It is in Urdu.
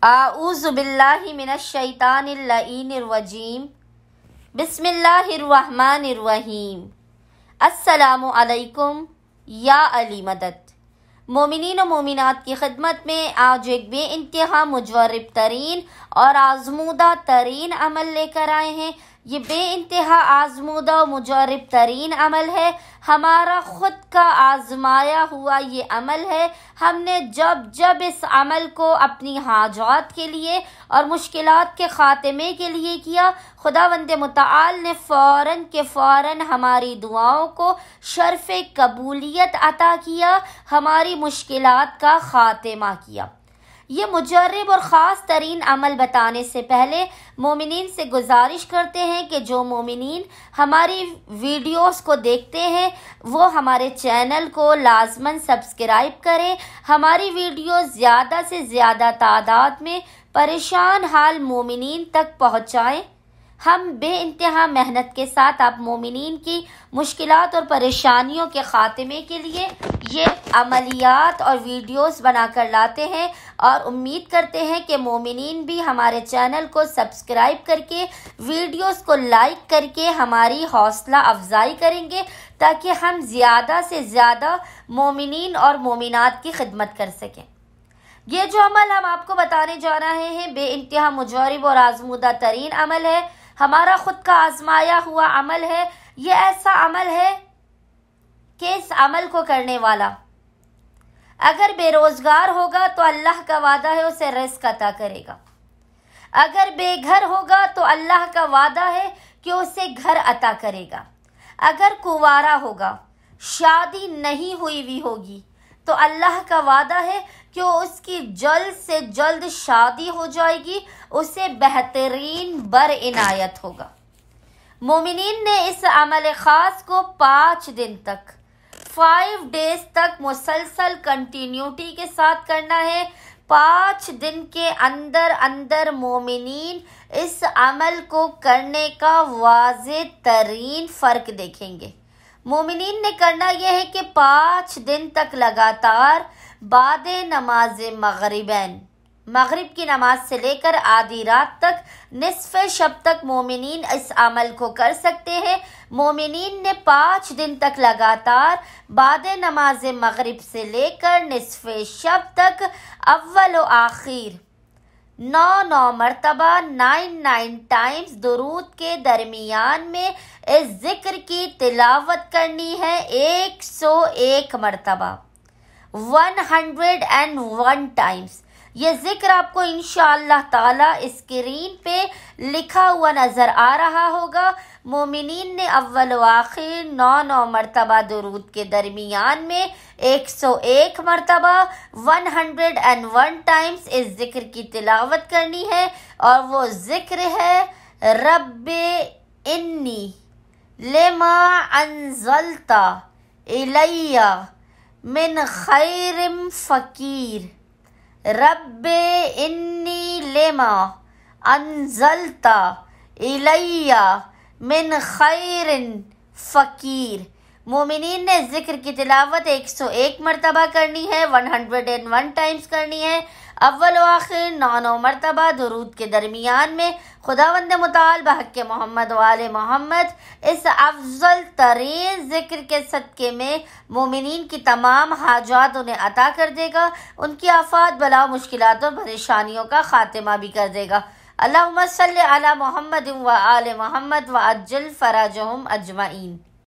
اعوذ باللہ من الشیطان اللعین الرجیم بسم اللہ الرحمن الرحیم السلام علیکم یا علی مدد۔ مومنین و مومنات کی خدمت میں آج ایک بے انتہا مجرب ترین اور آزمودہ ترین عمل لے کر آئے ہیں۔ یہ بے انتہا آزمودہ و مجرب ترین عمل ہے، ہمارا خود کا آزمایا ہوا یہ عمل ہے۔ ہم نے جب اس عمل کو اپنی حاجات کے لیے اور مشکلات کے خاتمے کے لیے کیا، خداوند متعال نے فوراً ہماری دعاؤں کو شرف قبولیت عطا کیا، ہماری مشکلات کا خاتمہ کیا۔ یہ مجرب اور خاص ترین عمل بتانے سے پہلے مومنین سے گزارش کرتے ہیں کہ جو مومنین ہماری ویڈیوز کو دیکھتے ہیں وہ ہمارے چینل کو لازماً سبسکرائب کریں، ہماری ویڈیوز زیادہ سے زیادہ تعداد میں پریشان حال مومنین تک پہنچائیں۔ ہم بے انتہا محنت کے ساتھ آپ مومنین کی مشکلات اور پریشانیوں کے خاتمے کے لیے یہ عملیات اور ویڈیوز بنا کر لاتے ہیں، اور امید کرتے ہیں کہ مومنین بھی ہمارے چینل کو سبسکرائب کر کے ویڈیوز کو لائک کر کے ہماری حوصلہ افزائی کریں گے تاکہ ہم زیادہ سے زیادہ مومنین اور مومنات کی خدمت کر سکیں۔ یہ جو عمل ہم آپ کو بتانے جا رہے ہیں بے انتہا مجرب اور آزمودہ ترین عمل ہے، ہمارا خود کا آزمایا ہوا عمل ہے۔ یہ ایسا عمل ہے کہ اس عمل کو کرنے والا اگر بے روزگار ہوگا تو اللہ کا وعدہ ہے اسے رزق عطا کرے گا، اگر بے گھر ہوگا تو اللہ کا وعدہ ہے کہ اسے گھر عطا کرے گا، اگر کنوارا ہوگا، شادی نہیں ہوئی ہوگی تو اللہ کا وعدہ ہے کہ اس کی جلد سے جلد شادی ہو جائے گی، اسے بہترین عنایت ہوگا۔ مومنین نے اس عمل خاص کو 5 دن تک 5 days تک مسلسل کنٹینیوٹی کے ساتھ کرنا ہے۔ 5 دن کے اندر مومنین اس عمل کو کرنے کا واضح ترین فرق دیکھیں گے۔ مومنین نے کرنا یہ ہے کہ 5 دن تک لگاتار بعد نماز مغرب کی نماز سے لے کر آدھی رات تک نصف شب تک مومنین اس عمل کو کر سکتے ہیں۔ مومنین نے 5 دن تک لگاتار بعد نماز مغرب سے لے کر نصف شب تک اول و آخر 9 مرتبہ 9 ٹائمز درود کے درمیان میں اس ذکر کی تلاوت کرنی ہے 101 مرتبہ 101 ٹائمز۔ یہ ذکر آپ کو انشاءاللہ تعالی اسکرین پہ لکھا ہوا نظر آ رہا ہوگا۔ مومنین نے اول و آخر 9 مرتبہ درود کے درمیان میں 101 مرتبہ 101 ٹائمز اس ذکر کی تلاوت کرنی ہے، اور وہ ذکر ہے رب انی لما انزلت الی من خیر فقیر، رب انی لما انزلت الی من خیر فقیر۔ مومنین نے ذکر کی تلاوت 101 مرتبہ کرنی ہے، 101 ٹائمز کرنی ہے، اول و آخر 9 مرتبہ درود کے درمیان میں۔ خداوند متعال بحق محمد و آل محمد اس افضل ترین ذکر کے صدقے میں مومنین کی تمام حاجات انہیں عطا کر دے گا، ان کی آفات بلا و مشکلات اور پریشانیوں کا خاتمہ بھی کر دے گا۔ اللہم صلی علی محمد و آل محمد و عجل فرجہم اجمعین۔